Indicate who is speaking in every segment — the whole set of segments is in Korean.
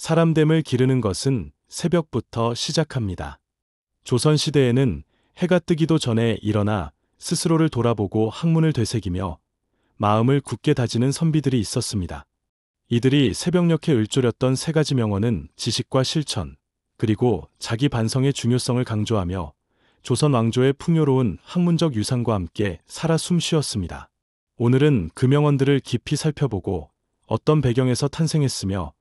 Speaker 1: 사람됨을 기르는 것은 새벽부터 시작합니다. 조선시대에는 해가 뜨기도 전에 일어나 스스로를 돌아보고 학문을 되새기며 마음을 굳게 다지는 선비들이 있었습니다. 이들이 새벽녘에 읊조렸던 세 가지 명언은 지식과 실천, 그리고 자기 반성의 중요성을 강조하며 조선 왕조의 풍요로운 학문적 유산과 함께 살아 숨쉬었습니다. 오늘은 그 명언들을 깊이 살펴보고 어떤 배경에서 탄생했으며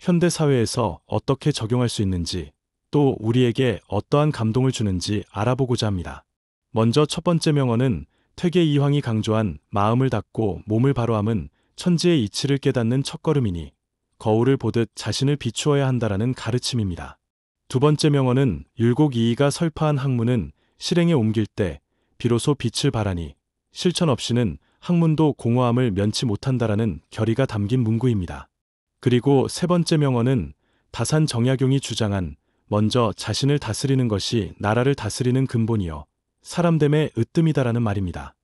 Speaker 1: 현대 사회에서 어떻게 적용할 수 있는지, 또 우리에게 어떠한 감동을 주는지 알아보고자 합니다. 먼저 첫 번째 명언은 퇴계 이황이 강조한 마음을 닫고 몸을 바로함은 천지의 이치를 깨닫는 첫걸음이니 거울을 보듯 자신을 비추어야 한다라는 가르침입니다. 두 번째 명언은 율곡이이가 설파한 학문은 실행에 옮길 때 비로소 빛을 발하니 실천 없이는 학문도 공허함을 면치 못한다라는 결의가 담긴 문구입니다. 그리고 세 번째 명언은 다산 정약용이 주장한 먼저 자신을 다스리는 것이 나라를 다스리는 근본이요 사람됨의 으뜸이다라는 말입니다.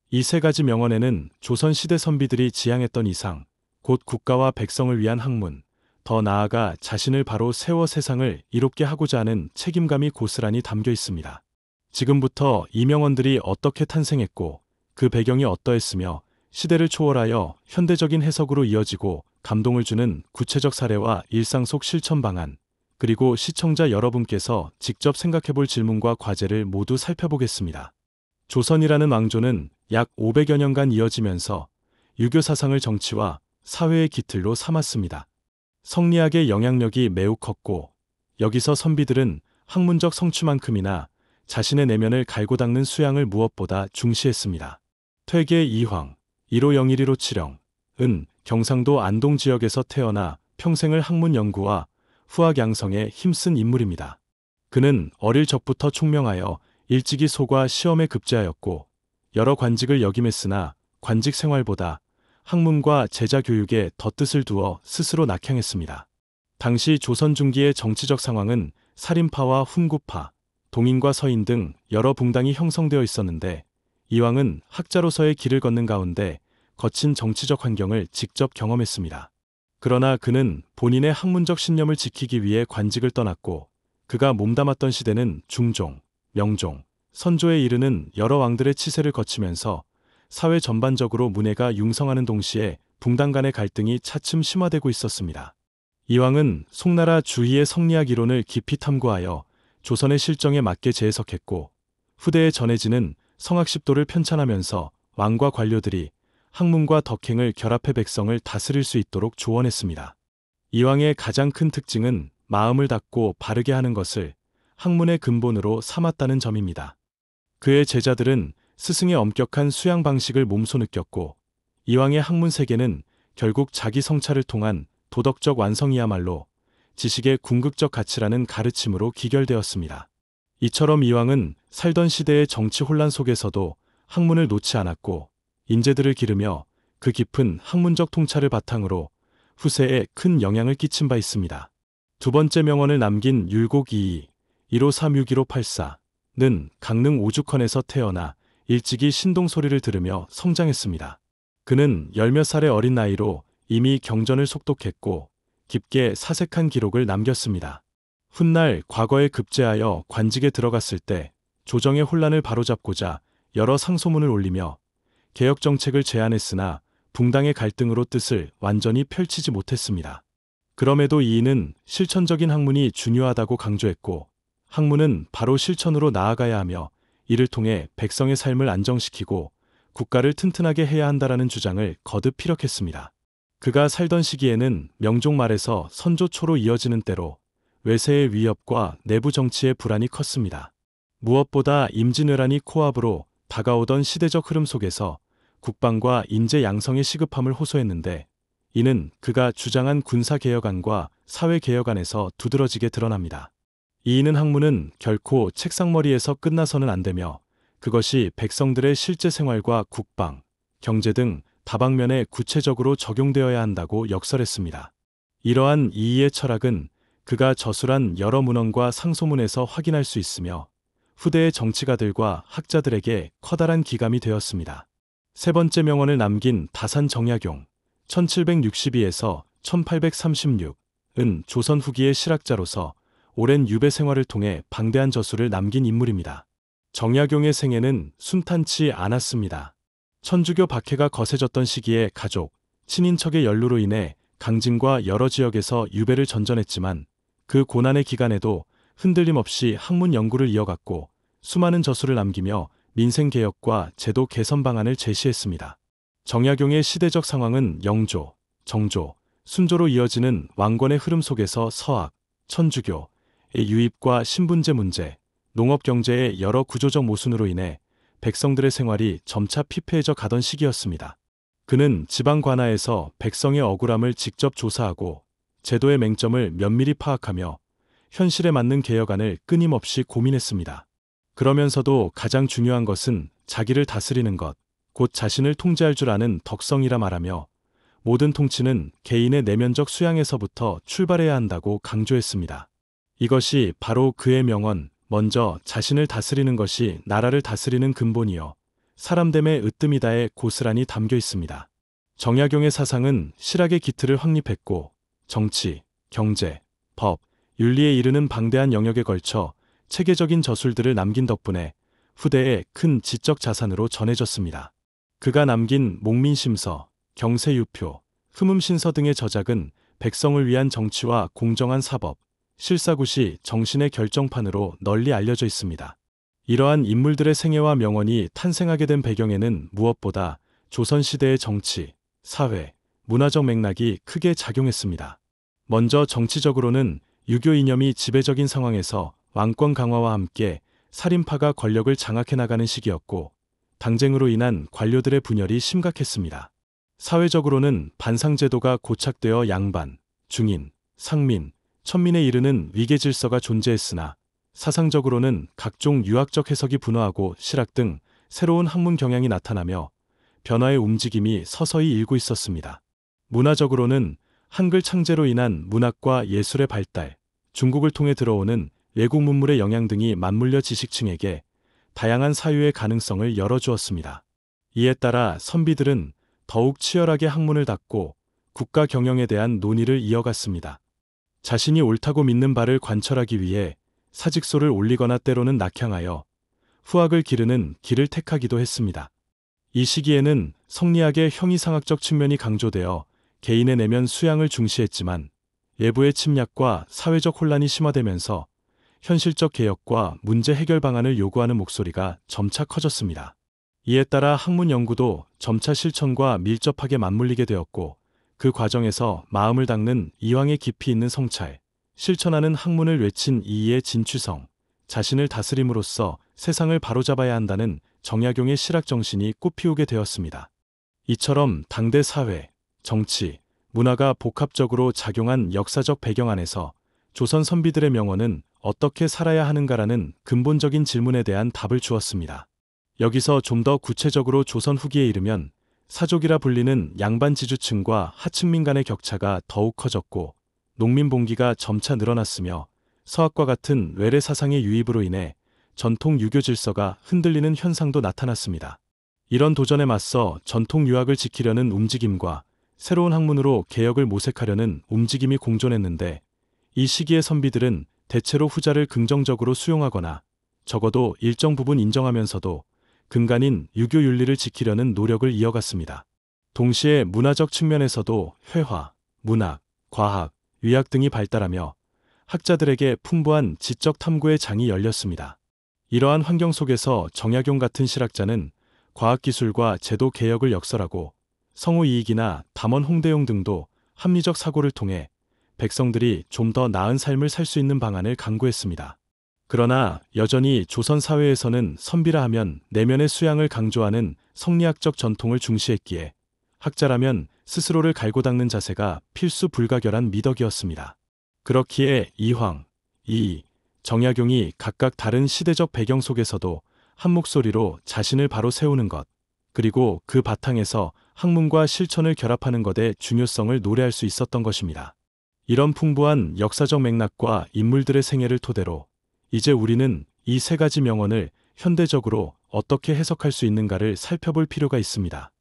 Speaker 1: 이 세 가지 명언에는 조선시대 선비들이 지향했던 이상, 곧 국가와 백성을 위한 학문, 더 나아가 자신을 바로 세워 세상을 이롭게 하고자 하는 책임감이 고스란히 담겨 있습니다. 지금부터 이 명언들이 어떻게 탄생했고 그 배경이 어떠했으며 시대를 초월하여 현대적인 해석으로 이어지고 감동을 주는 구체적 사례와 일상 속 실천 방안, 그리고 시청자 여러분께서 직접 생각해볼 질문과 과제를 모두 살펴보겠습니다. 조선이라는 왕조는 약 500여 년간 이어지면서 유교 사상을 정치와 사회의 기틀로 삼았습니다. 성리학의 영향력이 매우 컸고 여기서 선비들은 학문적 성취만큼이나 자신의 내면을 갈고 닦는 수양을 무엇보다 중시했습니다. 퇴계 이황, 1501-1570은 경상도 안동 지역에서 태어나 평생을 학문 연구와 후학 양성에 힘쓴 인물입니다. 그는 어릴 적부터 총명하여 일찍이 소과 시험에 급제하였고 여러 관직을 역임했으나 관직 생활보다 학문과 제자 교육에 더 뜻을 두어 스스로 낙향했습니다. 당시 조선 중기의 정치적 상황은 살인파와 훈구파, 동인과 서인 등 여러 붕당이 형성되어 있었는데 이황은 학자로서의 길을 걷는 가운데 거친 정치적 환경을 직접 경험했습니다. 그러나 그는 본인의 학문적 신념을 지키기 위해 관직을 떠났고 그가 몸담았던 시대는 중종, 명종, 선조에 이르는 여러 왕들의 치세를 거치면서 사회 전반적으로 문해가 융성하는 동시에 붕당 간의 갈등이 차츰 심화되고 있었습니다. 이황은 송나라 주희의 성리학 이론을 깊이 탐구하여 조선의 실정에 맞게 재해석했고 후대에 전해지는 성학십도를 편찬하면서 왕과 관료들이 학문과 덕행을 결합해 백성을 다스릴 수 있도록 조언했습니다. 이황의 가장 큰 특징은 마음을 닫고 바르게 하는 것을 학문의 근본으로 삼았다는 점입니다. 그의 제자들은 스승의 엄격한 수양 방식을 몸소 느꼈고 이황의 학문 세계는 결국 자기 성찰을 통한 도덕적 완성이야말로 지식의 궁극적 가치라는 가르침으로 기결되었습니다. 이처럼 이황은 살던 시대의 정치 혼란 속에서도 학문을 놓지 않았고 인재들을 기르며 그 깊은 학문적 통찰을 바탕으로 후세에 큰 영향을 끼친 바 있습니다. 두 번째 명언을 남긴 율곡이이 1536-1584는 강릉 오죽헌에서 태어나 일찍이 신동 소리를 들으며 성장했습니다. 그는 열몇 살의 어린 나이로 이미 경전을 속독했고 깊게 사색한 기록을 남겼습니다. 훗날 과거에 급제하여 관직에 들어갔을 때 조정의 혼란을 바로잡고자 여러 상소문을 올리며 개혁 정책을 제안했으나 붕당의 갈등으로 뜻을 완전히 펼치지 못했습니다. 그럼에도 이인은 실천적인 학문이 중요하다고 강조했고 학문은 바로 실천으로 나아가야 하며 이를 통해 백성의 삶을 안정시키고 국가를 튼튼하게 해야 한다라는 주장을 거듭 피력했습니다. 그가 살던 시기에는 명종 말에서 선조 초로 이어지는 때로 외세의 위협과 내부 정치의 불안이 컸습니다. 무엇보다 임진왜란이 코앞으로 다가오던 시대적 흐름 속에서 국방과 인재 양성의 시급함을 호소했는데 이는 그가 주장한 군사개혁안과 사회개혁안에서 두드러지게 드러납니다. 이인은 학문은 결코 책상머리에서 끝나서는 안 되며 그것이 백성들의 실제 생활과 국방, 경제 등 다방면에 구체적으로 적용되어야 한다고 역설했습니다. 이러한 이이의 철학은 그가 저술한 여러 문헌과 상소문에서 확인할 수 있으며 후대의 정치가들과 학자들에게 커다란 기감이 되었습니다. 세 번째 명언을 남긴 다산 정약용 1762에서 1836은 조선 후기의 실학자로서 오랜 유배 생활을 통해 방대한 저술을 남긴 인물입니다. 정약용의 생애는 순탄치 않았습니다. 천주교 박해가 거세졌던 시기에 가족, 친인척의 연루로 인해 강진과 여러 지역에서 유배를 전전했지만 그 고난의 기간에도 흔들림 없이 학문 연구를 이어갔고 수많은 저술을 남기며 민생개혁과 제도 개선 방안을 제시했습니다. 정약용의 시대적 상황은 영조, 정조, 순조로 이어지는 왕권의 흐름 속에서 서학, 천주교의 유입과 신분제 문제, 농업 경제의 여러 구조적 모순으로 인해 백성들의 생활이 점차 피폐해져 가던 시기였습니다. 그는 지방 관아에서 백성의 억울함을 직접 조사하고 제도의 맹점을 면밀히 파악하며 현실에 맞는 개혁안을 끊임없이 고민했습니다. 그러면서도 가장 중요한 것은 자기를 다스리는 것, 곧 자신을 통제할 줄 아는 덕성이라 말하며 모든 통치는 개인의 내면적 수양에서부터 출발해야 한다고 강조했습니다. 이것이 바로 그의 명언, 먼저 자신을 다스리는 것이 나라를 다스리는 근본이요 사람됨의 으뜸이다에 고스란히 담겨 있습니다. 정약용의 사상은 실학의 기틀을 확립했고 정치, 경제, 법, 윤리에 이르는 방대한 영역에 걸쳐 체계적인 저술들을 남긴 덕분에 후대에 큰 지적 자산으로 전해졌습니다. 그가 남긴 목민심서, 경세유표, 흠음신서 등의 저작은 백성을 위한 정치와 공정한 사법, 실사구시 정신의 결정판으로 널리 알려져 있습니다. 이러한 인물들의 생애와 명언이 탄생하게 된 배경에는 무엇보다 조선시대의 정치, 사회, 문화적 맥락이 크게 작용했습니다. 먼저 정치적으로는 유교 이념이 지배적인 상황에서 왕권 강화와 함께 살인파가 권력을 장악해 나가는 시기였고 당쟁으로 인한 관료들의 분열이 심각했습니다. 사회적으로는 반상제도가 고착되어 양반, 중인, 상민, 천민에 이르는 위계 질서가 존재했으나 사상적으로는 각종 유학적 해석이 분화하고 실학 등 새로운 학문 경향이 나타나며 변화의 움직임이 서서히 일고 있었습니다. 문화적으로는 한글 창제로 인한 문학과 예술의 발달, 중국을 통해 들어오는 외국 문물의 영향 등이 맞물려 지식층에게 다양한 사유의 가능성을 열어주었습니다. 이에 따라 선비들은 더욱 치열하게 학문을 닦고 국가 경영에 대한 논의를 이어갔습니다. 자신이 옳다고 믿는 바를 관철하기 위해 사직서를 올리거나 때로는 낙향하여 후학을 기르는 길을 택하기도 했습니다. 이 시기에는 성리학의 형이상학적 측면이 강조되어 개인의 내면 수양을 중시했지만 외부의 침략과 사회적 혼란이 심화되면서 현실적 개혁과 문제 해결 방안을 요구하는 목소리가 점차 커졌습니다. 이에 따라 학문 연구도 점차 실천과 밀접하게 맞물리게 되었고 그 과정에서 마음을 닦는 이황의 깊이 있는 성찰, 실천하는 학문을 외친 이이의 진취성, 자신을 다스림으로써 세상을 바로잡아야 한다는 정약용의 실학 정신이 꽃피우게 되었습니다. 이처럼 당대 사회, 정치, 문화가 복합적으로 작용한 역사적 배경 안에서 조선 선비들의 명언은 어떻게 살아야 하는가라는 근본적인 질문에 대한 답을 주었습니다. 여기서 좀 더 구체적으로 조선 후기에 이르면 사족이라 불리는 양반 지주층과 하층민 간의 격차가 더욱 커졌고 농민 봉기가 점차 늘어났으며 서학과 같은 외래 사상의 유입으로 인해 전통 유교 질서가 흔들리는 현상도 나타났습니다. 이런 도전에 맞서 전통 유학을 지키려는 움직임과 새로운 학문으로 개혁을 모색하려는 움직임이 공존했는데 이 시기의 선비들은 대체로 후자를 긍정적으로 수용하거나 적어도 일정 부분 인정하면서도 근간인 유교 윤리를 지키려는 노력을 이어갔습니다. 동시에 문화적 측면에서도 회화, 문학, 과학, 의학 등이 발달하며 학자들에게 풍부한 지적 탐구의 장이 열렸습니다. 이러한 환경 속에서 정약용 같은 실학자는 과학기술과 제도 개혁을 역설하고 성우이익이나 담원 홍대용 등도 합리적 사고를 통해 백성들이 좀 더 나은 삶을 살 수 있는 방안을 강구했습니다. 그러나 여전히 조선 사회에서는 선비라 하면 내면의 수양을 강조하는 성리학적 전통을 중시했기에 학자라면 스스로를 갈고 닦는 자세가 필수 불가결한 미덕이었습니다. 그렇기에 이황, 이이, 정약용이 각각 다른 시대적 배경 속에서도 한 목소리로 자신을 바로 세우는 것, 그리고 그 바탕에서 학문과 실천을 결합하는 것의 중요성을 노래할 수 있었던 것입니다. 이런 풍부한 역사적 맥락과 인물들의 생애를 토대로 이제 우리는 이 세 가지 명언을 현대적으로 어떻게 해석할 수 있는가를 살펴볼 필요가 있습니다.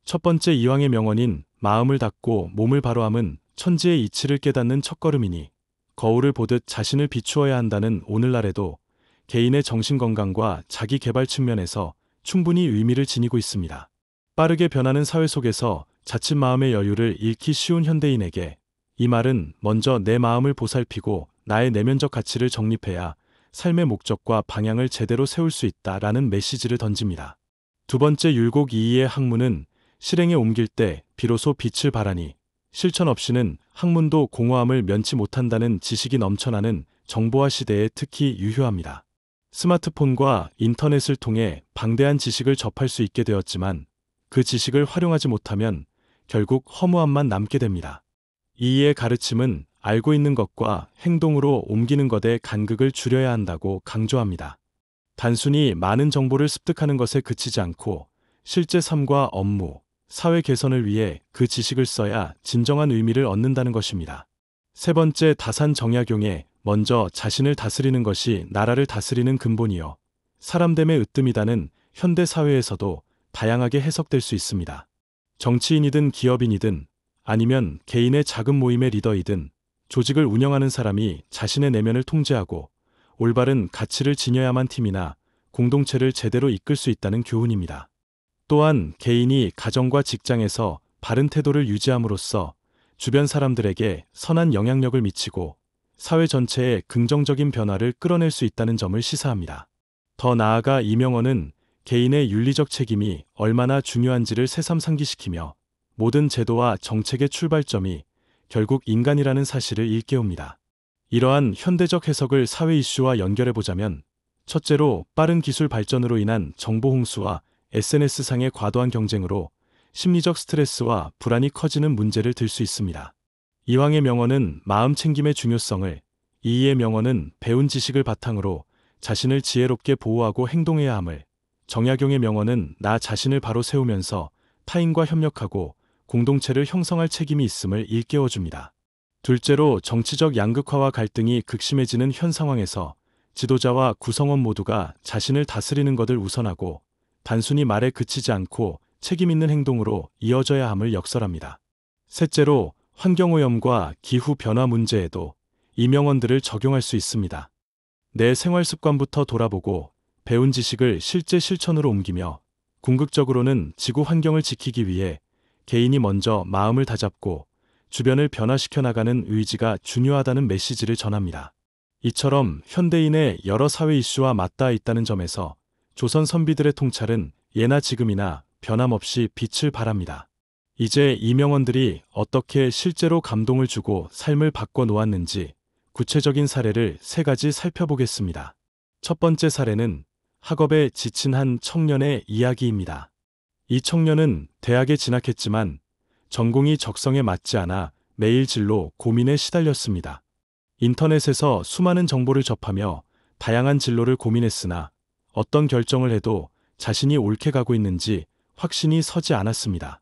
Speaker 1: 첫 번째 이황의 명언인 마음을 닫고 몸을 바로함은 천지의 이치를 깨닫는 첫걸음이니 거울을 보듯 자신을 비추어야 한다는 오늘날에도 개인의 정신건강과 자기 개발 측면에서 충분히 의미를 지니고 있습니다. 빠르게 변하는 사회 속에서 자칫 마음의 여유를 잃기 쉬운 현대인에게 이 말은 먼저 내 마음을 보살피고 나의 내면적 가치를 정립해야 삶의 목적과 방향을 제대로 세울 수 있다라는 메시지를 던집니다. 두 번째 율곡 이이의 학문은 실행에 옮길 때 비로소 빛을 발하니 실천 없이는 학문도 공허함을 면치 못한다는 지식이 넘쳐나는 정보화 시대에 특히 유효합니다. 스마트폰과 인터넷을 통해 방대한 지식을 접할 수 있게 되었지만 그 지식을 활용하지 못하면 결국 허무함만 남게 됩니다. 이이의 가르침은 알고 있는 것과 행동으로 옮기는 것의 간극을 줄여야 한다고 강조합니다. 단순히 많은 정보를 습득하는 것에 그치지 않고 실제 삶과 업무, 사회 개선을 위해 그 지식을 써야 진정한 의미를 얻는다는 것입니다. 세 번째 다산 정약용의 먼저 자신을 다스리는 것이 나라를 다스리는 근본이요. 사람됨의 으뜸이다는 현대 사회에서도 다양하게 해석될 수 있습니다. 정치인이든 기업인이든 아니면 개인의 작은 모임의 리더이든 조직을 운영하는 사람이 자신의 내면을 통제하고 올바른 가치를 지녀야만 팀이나 공동체를 제대로 이끌 수 있다는 교훈입니다. 또한 개인이 가정과 직장에서 바른 태도를 유지함으로써 주변 사람들에게 선한 영향력을 미치고 사회 전체에 긍정적인 변화를 끌어낼 수 있다는 점을 시사합니다. 더 나아가 이 명언은 개인의 윤리적 책임이 얼마나 중요한지를 새삼 상기시키며 모든 제도와 정책의 출발점이 결국 인간이라는 사실을 일깨웁니다. 이러한 현대적 해석을 사회 이슈와 연결해보자면 첫째로 빠른 기술 발전으로 인한 정보 홍수와 SNS상의 과도한 경쟁으로 심리적 스트레스와 불안이 커지는 문제를 들 수 있습니다. 이황의 명언은 마음 챙김의 중요성을, 이이의 명언은 배운 지식을 바탕으로 자신을 지혜롭게 보호하고 행동해야 함을, 정약용의 명언은 나 자신을 바로 세우면서 타인과 협력하고 공동체를 형성할 책임이 있음을 일깨워줍니다. 둘째로 정치적 양극화와 갈등이 극심해지는 현 상황에서 지도자와 구성원 모두가 자신을 다스리는 것을 우선하고 단순히 말에 그치지 않고 책임 있는 행동으로 이어져야 함을 역설합니다. 셋째로 환경오염과 기후변화 문제에도 이 명언들을 적용할 수 있습니다. 내 생활 습관부터 돌아보고 배운 지식을 실제 실천으로 옮기며 궁극적으로는 지구 환경을 지키기 위해 개인이 먼저 마음을 다잡고 주변을 변화시켜 나가는 의지가 중요하다는 메시지를 전합니다. 이처럼 현대인의 여러 사회 이슈와 맞닿아 있다는 점에서 조선 선비들의 통찰은 예나 지금이나 변함없이 빛을 발합니다. 이제 이 명언들이 어떻게 실제로 감동을 주고 삶을 바꿔 놓았는지 구체적인 사례를 세 가지 살펴보겠습니다. 첫 번째 사례는 학업에 지친 한 청년의 이야기입니다. 이 청년은 대학에 진학했지만 전공이 적성에 맞지 않아 매일 진로 고민에 시달렸습니다. 인터넷에서 수많은 정보를 접하며 다양한 진로를 고민했으나 어떤 결정을 해도 자신이 옳게 가고 있는지 확신이 서지 않았습니다.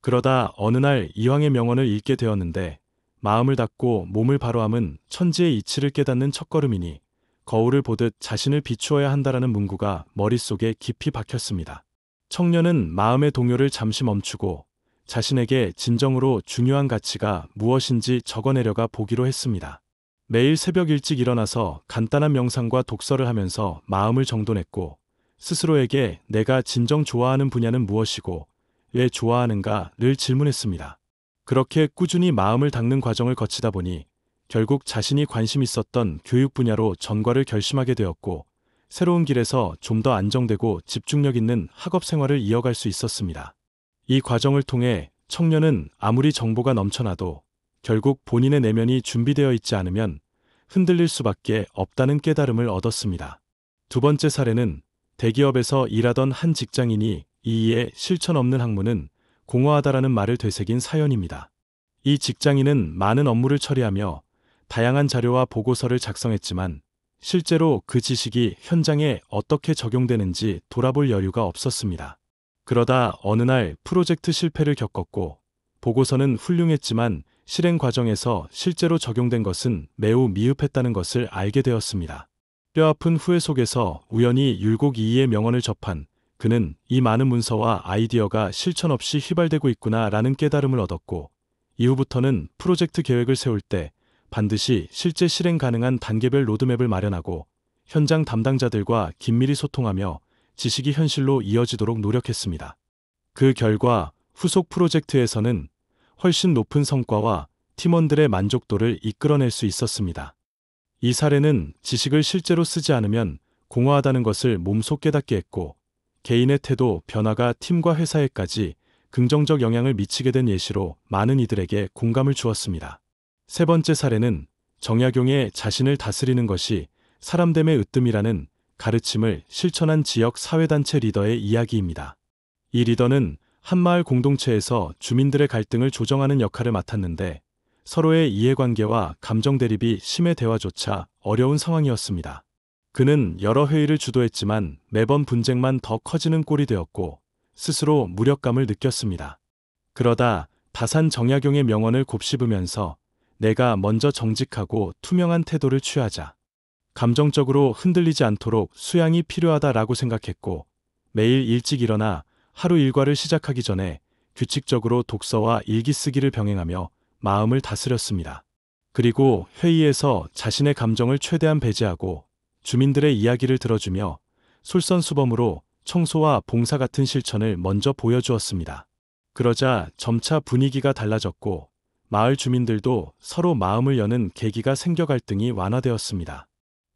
Speaker 1: 그러다 어느 날 이황의 명언을 읽게 되었는데 마음을 닫고 몸을 바로함은 천지의 이치를 깨닫는 첫걸음이니 거울을 보듯 자신을 비추어야 한다라는 문구가 머릿속에 깊이 박혔습니다. 청년은 마음의 동요를 잠시 멈추고 자신에게 진정으로 중요한 가치가 무엇인지 적어내려가 보기로 했습니다. 매일 새벽 일찍 일어나서 간단한 명상과 독서를 하면서 마음을 정돈했고 스스로에게 내가 진정 좋아하는 분야는 무엇이고 왜 좋아하는가를 질문했습니다. 그렇게 꾸준히 마음을 닦는 과정을 거치다 보니 결국 자신이 관심 있었던 교육 분야로 전과를 결심하게 되었고 새로운 길에서 좀 더 안정되고 집중력 있는 학업 생활을 이어갈 수 있었습니다. 이 과정을 통해 청년은 아무리 정보가 넘쳐나도 결국 본인의 내면이 준비되어 있지 않으면 흔들릴 수밖에 없다는 깨달음을 얻었습니다. 두 번째 사례는 대기업에서 일하던 한 직장인이 이이의 실천 없는 학문은 공허하다라는 말을 되새긴 사연입니다. 이 직장인은 많은 업무를 처리하며 다양한 자료와 보고서를 작성했지만 실제로 그 지식이 현장에 어떻게 적용되는지 돌아볼 여유가 없었습니다. 그러다 어느 날 프로젝트 실패를 겪었고 보고서는 훌륭했지만 실행 과정에서 실제로 적용된 것은 매우 미흡했다는 것을 알게 되었습니다. 뼈아픈 후회 속에서 우연히 율곡 이이의 명언을 접한 그는 이 많은 문서와 아이디어가 실천 없이 휘발되고 있구나라는 깨달음을 얻었고 이후부터는 프로젝트 계획을 세울 때 반드시 실제 실행 가능한 단계별 로드맵을 마련하고 현장 담당자들과 긴밀히 소통하며 지식이 현실로 이어지도록 노력했습니다. 그 결과 후속 프로젝트에서는 훨씬 높은 성과와 팀원들의 만족도를 이끌어낼 수 있었습니다. 이 사례는 지식을 실제로 쓰지 않으면 공허하다는 것을 몸소 깨닫게 했고, 개인의 태도 변화가 팀과 회사에까지 긍정적 영향을 미치게 된 예시로 많은 이들에게 공감을 주었습니다. 세 번째 사례는 정약용의 자신을 다스리는 것이 사람됨의 으뜸이라는 가르침을 실천한 지역 사회단체 리더의 이야기입니다. 이 리더는 한 마을 공동체에서 주민들의 갈등을 조정하는 역할을 맡았는데, 서로의 이해관계와 감정 대립이 심해 대화조차 어려운 상황이었습니다. 그는 여러 회의를 주도했지만 매번 분쟁만 더 커지는 꼴이 되었고 스스로 무력감을 느꼈습니다. 그러다 다산 정약용의 명언을 곱씹으면서 내가 먼저 정직하고 투명한 태도를 취하자, 감정적으로 흔들리지 않도록 수양이 필요하다라고 생각했고, 매일 일찍 일어나 하루 일과를 시작하기 전에 규칙적으로 독서와 일기 쓰기를 병행하며 마음을 다스렸습니다. 그리고 회의에서 자신의 감정을 최대한 배제하고 주민들의 이야기를 들어주며 솔선수범으로 청소와 봉사 같은 실천을 먼저 보여주었습니다. 그러자 점차 분위기가 달라졌고 마을 주민들도 서로 마음을 여는 계기가 생겨 갈등이 완화되었습니다.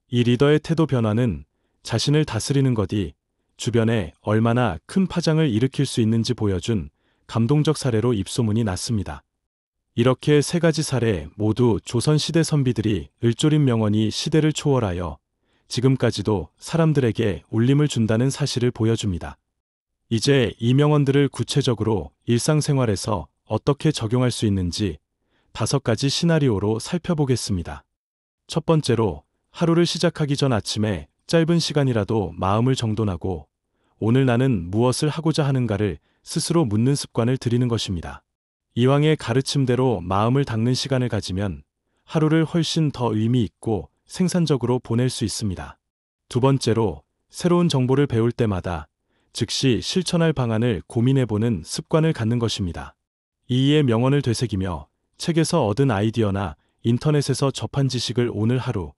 Speaker 1: 이 리더의 태도 변화는 자신을 다스리는 것이 주변에 얼마나 큰 파장을 일으킬 수 있는지 보여준 감동적 사례로 입소문이 났습니다. 이렇게 세 가지 사례 모두 조선시대 선비들이 을조림 명언이 시대를 초월하여 지금까지도 사람들에게 울림을 준다는 사실을 보여줍니다. 이제 이 명언들을 구체적으로 일상생활에서 어떻게 적용할 수 있는지 5가지 시나리오로 살펴보겠습니다. 첫 번째로, 하루를 시작하기 전 아침에 짧은 시간이라도 마음을 정돈하고 오늘 나는 무엇을 하고자 하는가를 스스로 묻는 습관을 들이는 것입니다. 이왕의 가르침대로 마음을 닦는 시간을 가지면 하루를 훨씬 더 의미 있고 생산적으로 보낼 수 있습니다. 두 번째로, 새로운 정보를 배울 때마다 즉시 실천할 방안을 고민해보는 습관을 갖는 것입니다. 이의 명언을 되새기며 책에서 얻은 아이디어나 인터넷에서 접한 지식을 오늘 하루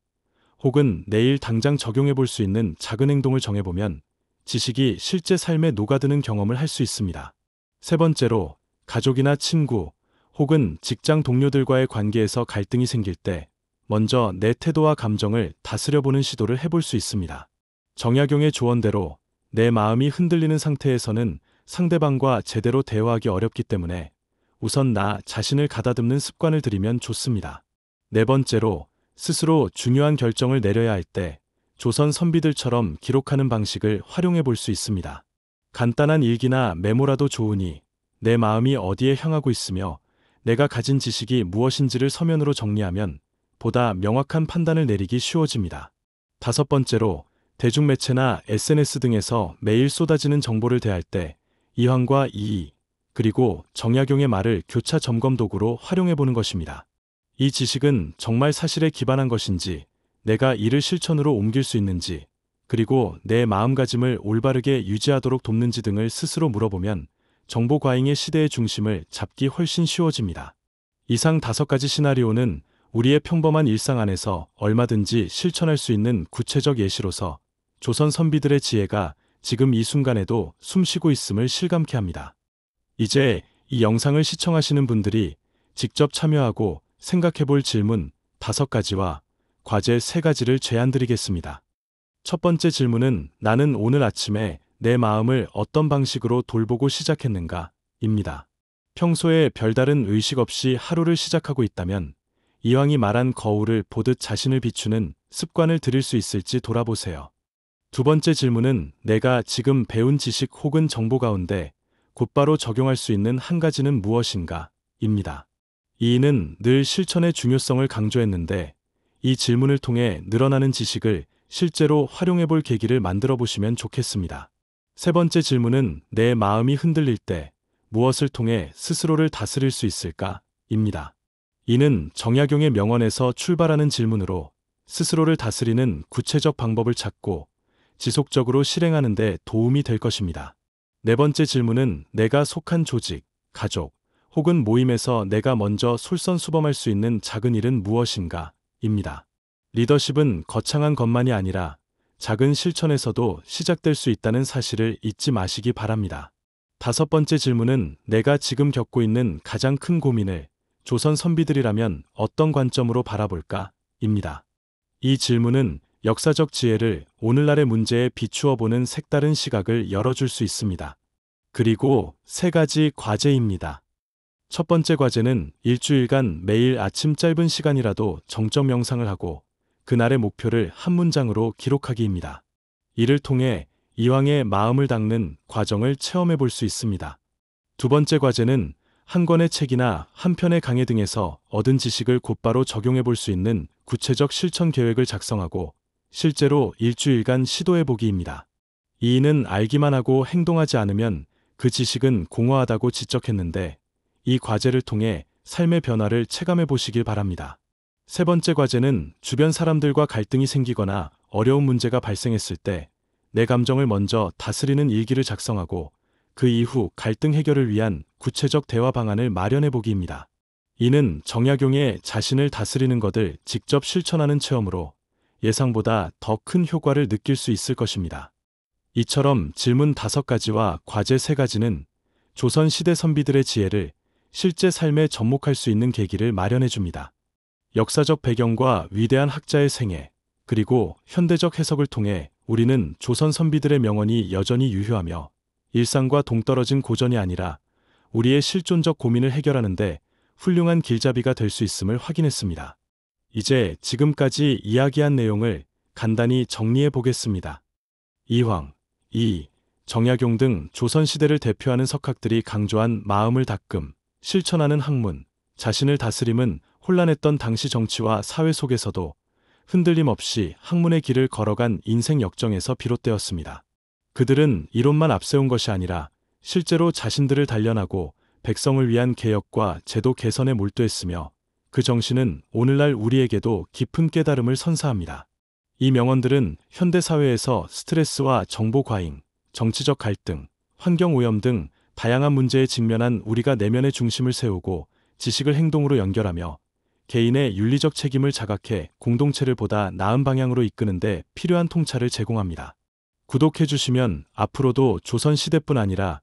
Speaker 1: 혹은 내일 당장 적용해볼 수 있는 작은 행동을 정해보면 지식이 실제 삶에 녹아드는 경험을 할 수 있습니다. 세 번째로, 가족이나 친구 혹은 직장 동료들과의 관계에서 갈등이 생길 때 먼저 내 태도와 감정을 다스려보는 시도를 해볼 수 있습니다. 정약용의 조언대로 내 마음이 흔들리는 상태에서는 상대방과 제대로 대화하기 어렵기 때문에 우선 나 자신을 가다듬는 습관을 들이면 좋습니다. 네 번째로, 스스로 중요한 결정을 내려야 할 때 조선 선비들처럼 기록하는 방식을 활용해 볼 수 있습니다. 간단한 일기나 메모라도 좋으니 내 마음이 어디에 향하고 있으며 내가 가진 지식이 무엇인지를 서면으로 정리하면 보다 명확한 판단을 내리기 쉬워집니다. 다섯 번째로, 대중매체나 SNS 등에서 매일 쏟아지는 정보를 대할 때 이황과 이의, 그리고 정약용의 말을 교차 점검 도구로 활용해보는 것입니다. 이 지식은 정말 사실에 기반한 것인지, 내가 이를 실천으로 옮길 수 있는지, 그리고 내 마음가짐을 올바르게 유지하도록 돕는지 등을 스스로 물어보면 정보 과잉의 시대의 중심을 잡기 훨씬 쉬워집니다. 이상 5가지 시나리오는 우리의 평범한 일상 안에서 얼마든지 실천할 수 있는 구체적 예시로서 조선 선비들의 지혜가 지금 이 순간에도 숨쉬고 있음을 실감케 합니다. 이제 이 영상을 시청하시는 분들이 직접 참여하고 생각해볼 질문 5가지와 과제 3가지를 제안드리겠습니다. 첫 번째 질문은 나는 오늘 아침에 내 마음을 어떤 방식으로 돌보고 시작했는가? 입니다. 평소에 별다른 의식 없이 하루를 시작하고 있다면 이왕이 말한 거울을 보듯 자신을 비추는 습관을 들일 수 있을지 돌아보세요. 두 번째 질문은 내가 지금 배운 지식 혹은 정보 가운데 곧바로 적용할 수 있는 한 가지는 무엇인가? 입니다. 이인은 늘 실천의 중요성을 강조했는데 이 질문을 통해 늘어나는 지식을 실제로 활용해 볼 계기를 만들어 보시면 좋겠습니다. 세 번째 질문은 내 마음이 흔들릴 때 무엇을 통해 스스로를 다스릴 수 있을까? 입니다. 이는 정약용의 명언에서 출발하는 질문으로 스스로를 다스리는 구체적 방법을 찾고 지속적으로 실행하는 데 도움이 될 것입니다. 네 번째 질문은 내가 속한 조직, 가족 혹은 모임에서 내가 먼저 솔선수범할 수 있는 작은 일은 무엇인가? 입니다. 리더십은 거창한 것만이 아니라 작은 실천에서도 시작될 수 있다는 사실을 잊지 마시기 바랍니다. 다섯 번째 질문은 내가 지금 겪고 있는 가장 큰 고민을 조선 선비들이라면 어떤 관점으로 바라볼까? 입니다. 이 질문은 역사적 지혜를 오늘날의 문제에 비추어 보는 색다른 시각을 열어줄 수 있습니다. 그리고 세 가지 과제입니다. 첫 번째 과제는 일주일간 매일 아침 짧은 시간이라도 정적 명상을 하고 그날의 목표를 한 문장으로 기록하기입니다. 이를 통해 이황의 마음을 닦는 과정을 체험해 볼 수 있습니다. 두 번째 과제는 한 권의 책이나 한 편의 강의 등에서 얻은 지식을 곧바로 적용해 볼 수 있는 구체적 실천 계획을 작성하고 실제로 일주일간 시도해 보기입니다. 이인은 알기만 하고 행동하지 않으면 그 지식은 공허하다고 지적했는데 이 과제를 통해 삶의 변화를 체감해 보시길 바랍니다. 세 번째 과제는 주변 사람들과 갈등이 생기거나 어려운 문제가 발생했을 때 내 감정을 먼저 다스리는 일기를 작성하고 그 이후 갈등 해결을 위한 구체적 대화 방안을 마련해 보기입니다. 이는 정약용의 자신을 다스리는 것을 직접 실천하는 체험으로 예상보다 더 큰 효과를 느낄 수 있을 것입니다. 이처럼 질문 5가지와 과제 3가지는 조선시대 선비들의 지혜를 실제 삶에 접목할 수 있는 계기를 마련해 줍니다. 역사적 배경과 위대한 학자의 생애, 그리고 현대적 해석을 통해 우리는 조선 선비들의 명언이 여전히 유효하며 일상과 동떨어진 고전이 아니라 우리의 실존적 고민을 해결하는데 훌륭한 길잡이가 될 수 있음을 확인했습니다. 이제 지금까지 이야기한 내용을 간단히 정리해 보겠습니다. 이황, 정약용 등 조선시대를 대표하는 석학들이 강조한 마음을 닦음, 실천하는 학문, 자신을 다스림은 혼란했던 당시 정치와 사회 속에서도 흔들림 없이 학문의 길을 걸어간 인생 역정에서 비롯되었습니다. 그들은 이론만 앞세운 것이 아니라 실제로 자신들을 단련하고 백성을 위한 개혁과 제도 개선에 몰두했으며 그 정신은 오늘날 우리에게도 깊은 깨달음을 선사합니다. 이 명언들은 현대사회에서 스트레스와 정보 과잉, 정치적 갈등, 환경 오염 등 다양한 문제에 직면한 우리가 내면의 중심을 세우고 지식을 행동으로 연결하며 개인의 윤리적 책임을 자각해 공동체를 보다 나은 방향으로 이끄는 데 필요한 통찰을 제공합니다. 구독해 주시면 앞으로도 조선시대뿐 아니라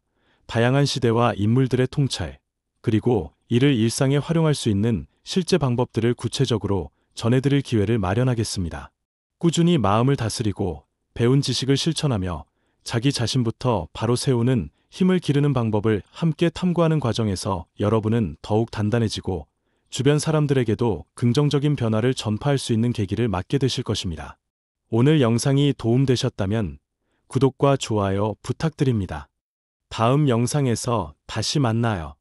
Speaker 1: 다양한 시대와 인물들의 통찰, 그리고 이를 일상에 활용할 수 있는 실제 방법들을 구체적으로 전해드릴 기회를 마련하겠습니다. 꾸준히 마음을 다스리고 배운 지식을 실천하며 자기 자신부터 바로 세우는 힘을 기르는 방법을 함께 탐구하는 과정에서 여러분은 더욱 단단해지고 주변 사람들에게도 긍정적인 변화를 전파할 수 있는 계기를 맞게 되실 것입니다. 오늘 영상이 도움되셨다면 구독과 좋아요 부탁드립니다. 다음 영상에서 다시 만나요.